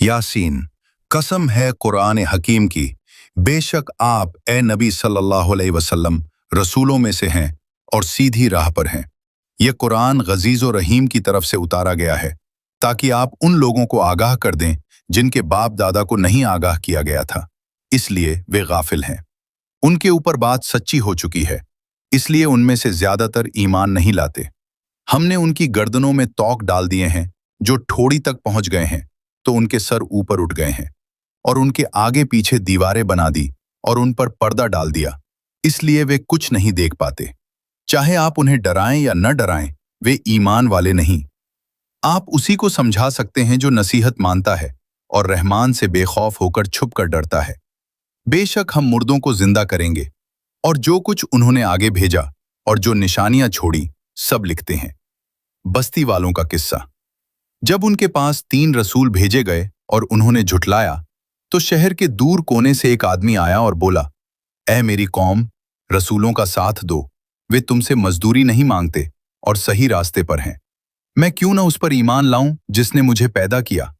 यासीन, कसम है कुरान हकीम की, बेशक आप ए नबी सल्लल्लाहु अलैहि वसल्लम रसूलों में से हैं और सीधी राह पर हैं। यह कुरान गजीज और रहीम की तरफ से उतारा गया है ताकि आप उन लोगों को आगाह कर दें जिनके बाप दादा को नहीं आगाह किया गया था, इसलिए वे गाफिल हैं। उनके ऊपर बात सच्ची हो चुकी है, इसलिए उनमें से ज्यादातर ईमान नहीं लाते। हमने उनकी गर्दनों में तौक डाल दिए हैं, जो ठोड़ी तक पहुंच गए हैं तो उनके सर ऊपर उठ गए हैं, और उनके आगे पीछे दीवारें बना दी और उन पर पर्दा डाल दिया, इसलिए वे कुछ नहीं देख पाते। चाहे आप उन्हें डराएं या न डराएं, वे ईमान वाले नहीं। आप उसी को समझा सकते हैं जो नसीहत मानता है और रहमान से बेखौफ होकर छुप कर डरता है। बेशक हम मुर्दों को जिंदा करेंगे, और जो कुछ उन्होंने आगे भेजा और जो निशानियां छोड़ी सब लिखते हैं। बस्ती वालों का किस्सा। जब उनके पास 3 रसूल भेजे गए और उन्होंने झुठलाया, तो शहर के दूर कोने से एक आदमी आया और बोला, ऐ मेरी कौम, रसूलों का साथ दो, वे तुमसे मजदूरी नहीं मांगते और सही रास्ते पर हैं। मैं क्यों न उस पर ईमान लाऊं जिसने मुझे पैदा किया।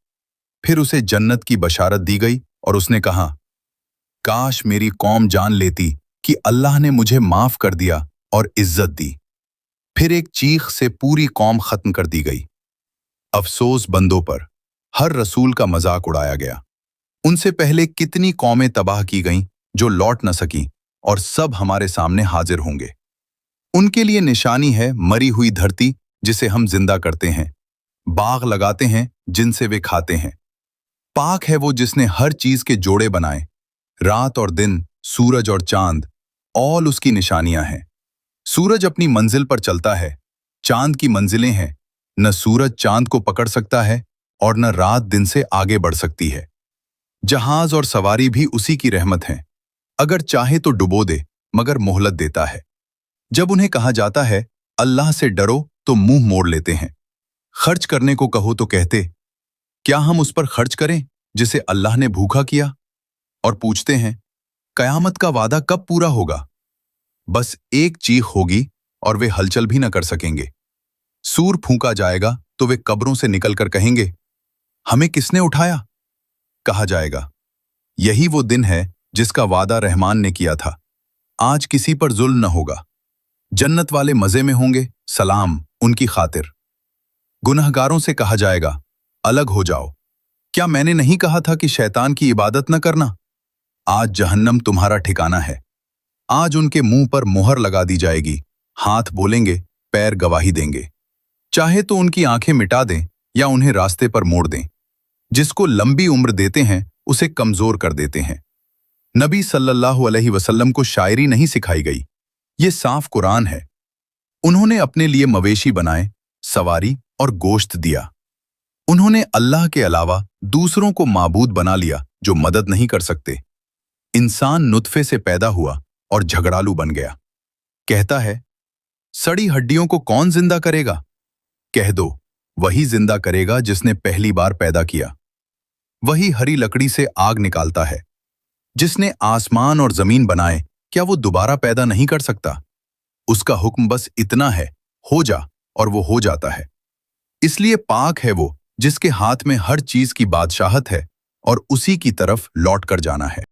फिर उसे जन्नत की बशारत दी गई और उसने कहा, काश मेरी कौम जान लेती कि अल्लाह ने मुझे माफ कर दिया और इज्जत दी। फिर एक चीख से पूरी कौम खत्म कर दी गई। अफसोस बंदों पर, हर रसूल का मजाक उड़ाया गया। उनसे पहले कितनी कौमें तबाह की गईं जो लौट न सकीं, और सब हमारे सामने हाजिर होंगे। उनके लिए निशानी है मरी हुई धरती जिसे हम जिंदा करते हैं, बाग लगाते हैं जिनसे वे खाते हैं। पाक है वो जिसने हर चीज के जोड़े बनाए, रात और दिन, सूरज और चांद, ऑल उसकी निशानियां हैं। सूरज अपनी मंजिल पर चलता है, चांद की मंजिलें हैं, न सूरज चांद को पकड़ सकता है और न रात दिन से आगे बढ़ सकती है। जहाज और सवारी भी उसी की रहमत हैं, अगर चाहे तो डुबो दे, मगर मोहलत देता है। जब उन्हें कहा जाता है अल्लाह से डरो तो मुंह मोड़ लेते हैं। खर्च करने को कहो तो कहते, क्या हम उस पर खर्च करें जिसे अल्लाह ने भूखा किया? और पूछते हैं, कयामत का वादा कब पूरा होगा? बस एक चीख होगी और वे हलचल भी न कर सकेंगे। सूर फूंका जाएगा तो वे कब्रों से निकलकर कहेंगे, हमें किसने उठाया? कहा जाएगा, यही वो दिन है जिसका वादा रहमान ने किया था। आज किसी पर जुल्म न होगा। जन्नत वाले मजे में होंगे, सलाम उनकी खातिर। गुनहगारों से कहा जाएगा, अलग हो जाओ। क्या मैंने नहीं कहा था कि शैतान की इबादत न करना? आज जहन्नम तुम्हारा ठिकाना है। आज उनके मुंह पर मुहर लगा दी जाएगी, हाथ बोलेंगे, पैर गवाही देंगे। चाहे तो उनकी आंखें मिटा दें या उन्हें रास्ते पर मोड़ दें। जिसको लंबी उम्र देते हैं उसे कमजोर कर देते हैं। नबी सल्लल्लाहु अलैहि वसल्लम को शायरी नहीं सिखाई गई, ये साफ कुरान है। उन्होंने अपने लिए मवेशी बनाए, सवारी और गोश्त दिया। उन्होंने अल्लाह के अलावा दूसरों को माबूद बना लिया जो मदद नहीं कर सकते। इंसान नुत्फे से पैदा हुआ और झगड़ालू बन गया। कहता है, सड़ी हड्डियों को कौन जिंदा करेगा? कह दो, वही जिंदा करेगा जिसने पहली बार पैदा किया। वही हरी लकड़ी से आग निकालता है। जिसने आसमान और जमीन बनाए, क्या वो दोबारा पैदा नहीं कर सकता? उसका हुक्म बस इतना है, हो जा, और वो हो जाता है। इसलिए पाक है वो जिसके हाथ में हर चीज की बादशाहत है और उसी की तरफ लौट कर जाना है।